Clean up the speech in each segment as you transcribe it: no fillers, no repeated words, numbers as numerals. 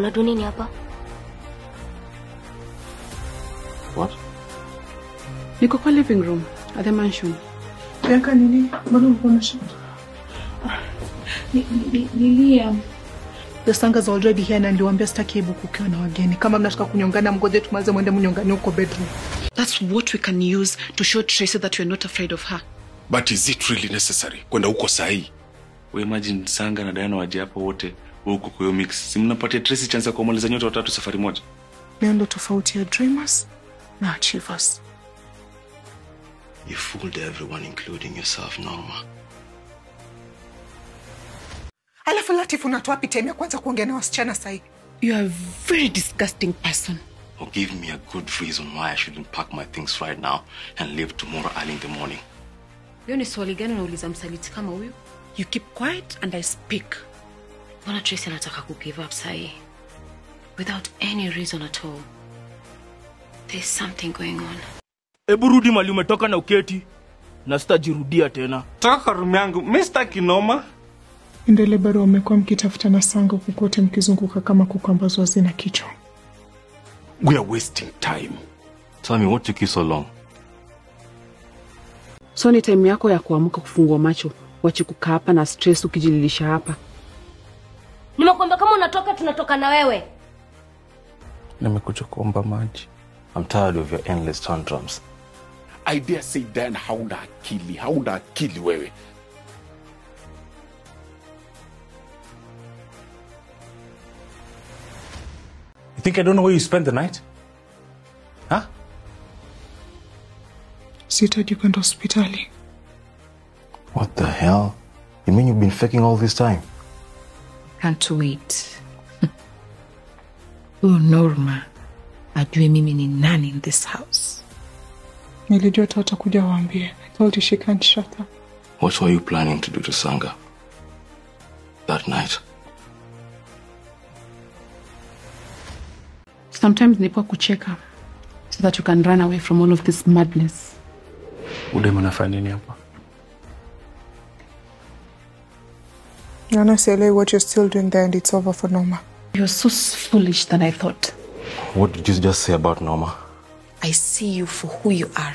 Unadua nini hapa? What? Niko kwa living room at the mansion. Bianca nini? Mbona unaona shida? Nilia. The Sangas already here na niliwaambia sitaki hebu kukiwa na wageni. Kama mnataka kunyongana mgoje tumaze mwende mnyongane huko bedroom. That's what we can use to show Tracy that we're not afraid of her. But is it really necessary kwenda huko sahi? We imagine Sanga na Diana waje hapo wote huko kwa hiyo mix. Si mnapatia Tracy chance ya kumaliza nyote watatu safari moja. Ndio tofauti ya dreamers na achievers. You fooled everyone including yourself, Norma. Alafu Latif unatoa wapi time ya kwanza kuongea na wasichana sahi? You are a very disgusting person. Or give me a good reason why I shouldn't pack my things right now and leave tomorrow early in the morning. Hiyo ni swali gani unauliza msaliti kama huyu? You keep quiet and I speak. Mbona Tracy anataka ku give up sahi? Without any reason at all. There's something going on. Ebu rudi mali umetoka na uketi. Na sitajirudia tena. Toka room yangu, Mr. Kinoma. Ndele bado wamekuwa mkitafuta na Sanga kukote mkizunguka kama kukambazwa zina kichwa. We are wasting time. Tell me, what took you so long? So ni time yako ya kuamka kufungua macho. Wache kukaa hapa na stress ukijililisha hapa. Nimekuambia kama unatoka tunatoka na wewe. Nimekuja kuomba maji. I'm tired of your endless tantrums. I dare say Dan hauna akili wewe. You think I don't know where you spent the night? Huh? Sitaji kwenda hospitali. What the hell? You mean you've been faking all this time? Can't wait. Oh, Norma. Ajue mimi ni nani in this house. Nilijua tutakuja waambie. I told you she can't shut up. What were you planning to do to Sanga that night? Sometimes nipo kucheka so that you can run away from all of this madness. Ude mnafanya nini hapa? Nana Sele, what you're still doing there and it's over for Norma. You're so foolish than I thought. What did you just say about Norma? I see you for who you are.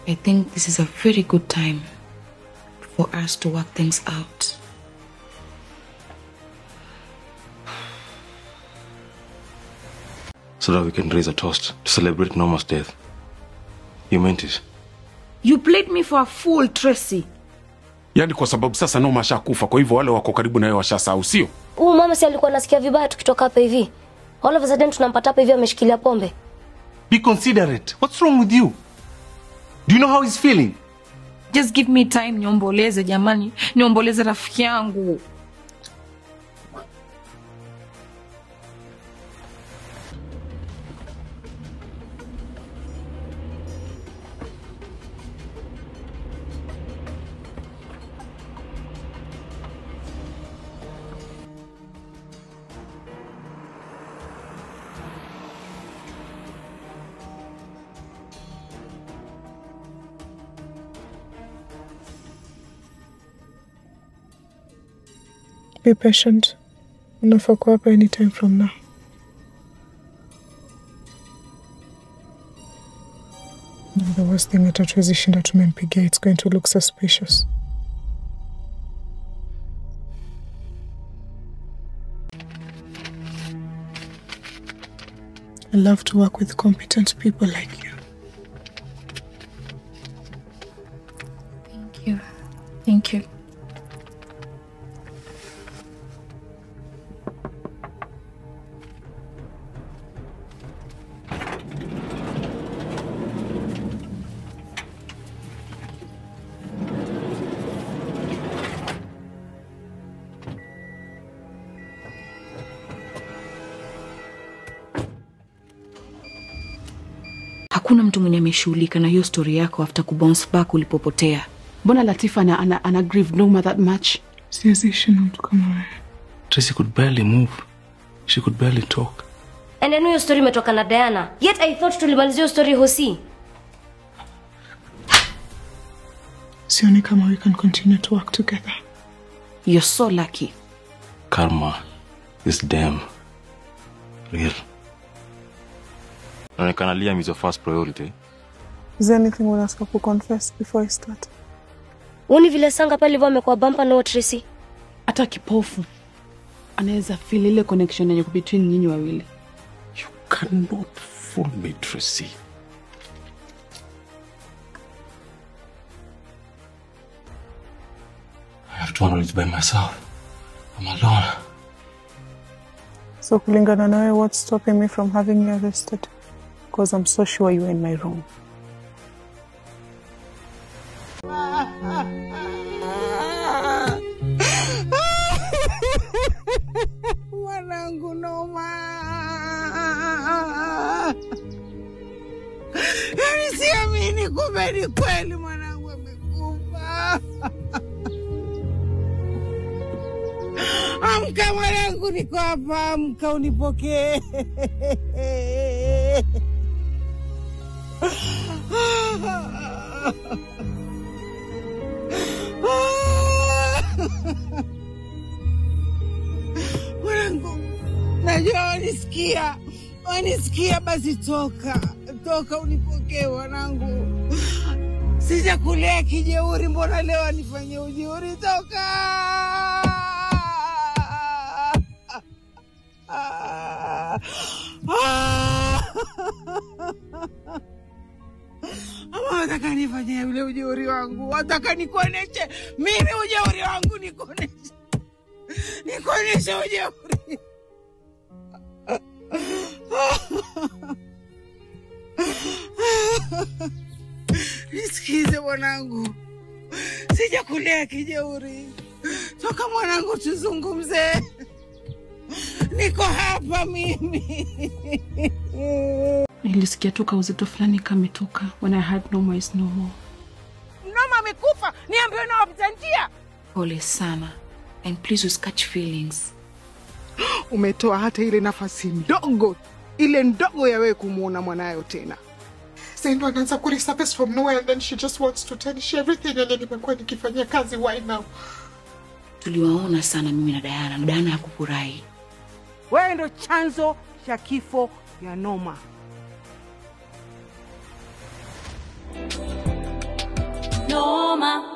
I think this is a very good time for us to work things out. So that we can raise a toast to celebrate Norma's death. You meant it? You played me for a fool, Tracy. Yaani kwa sababu sasa Norma ashakufa, kwa hivyo wale wako karibu na yeye washasahau, sio? Mama si alikuwa anasikia vibaya tukitoka hapa hivi. All of a sudden tunampata hapa hivi ameshikilia pombe. Be considerate. What's wrong with you? Do you know how he's feeling? Just give me time niomboleze jamani. Niomboleze rafiki yangu. Be patient. Unafaa kuwa hapa anytime from now. The worst thing that hatuwezi shinda tumempigia, it's going to look suspicious. I love to work with competent people like you. Thank you. Thank you. Hakuna mtu mwenye ameshughulika na hiyo story yako after kubounce back ulipopotea. Mbona Latif ana grieve Norma that much? Siwezi ishi na mtu kama wewe. Tracy could barely move. She could barely talk. And then your story imetoka na Diana. Yet I thought tulimalizia your story Hosi. Sioni kama we can continue to work together. You're so lucky. Karma is damn real. Liam is your first priority. Is there anything you want to confess before I start? Uni vile Sanga pale hivyo amekuwa bumper na Tracy. Hata kipofu anaweza feel ile connection yenye between nyinyi wawili. You cannot fool me, Tracy. I have to handle it by myself. I'm alone. So kulingana na wewe, what's stopping me from having you arrested? Because I'm so sure you're in my room. Mwanangu Noma. Siamini kumbe ni kweli mwanangu amekufa. Amka mwanangu, niko hapa, amka unipokee. Mwanangu, najua wanisikia, basi toka unipokee mwanangu. Sijakulea kijeuri, mbona leo nifanye ujeuri? Toka! Ama wataka nifanye ule ujeuri wangu? Wataka nikuoneshe mimi ujeuri wangu? Nikuoneshe ujeuri? Nisikize mwanangu, sijakulea kijeuri. Toka mwanangu, tuzungumze. Niko hapa mimi. Nilisikia toka uzito fulani kametoka when I had Noma is no more. Noma amekufa, niambiwe na wapita njia. Pole sana. And please catch feelings. Umetoa hata ile nafasi ndogo ya wewe kumuona mwanayo tena. Sasa anaanza kuresurface from nowhere and then she just wants to tell you everything and nimekuwa nikifanyia kazi why now. Tuliwaona sana mimi na Diana hakufurahi. Wewe ndo chanzo cha kifo ya Noma. Noma.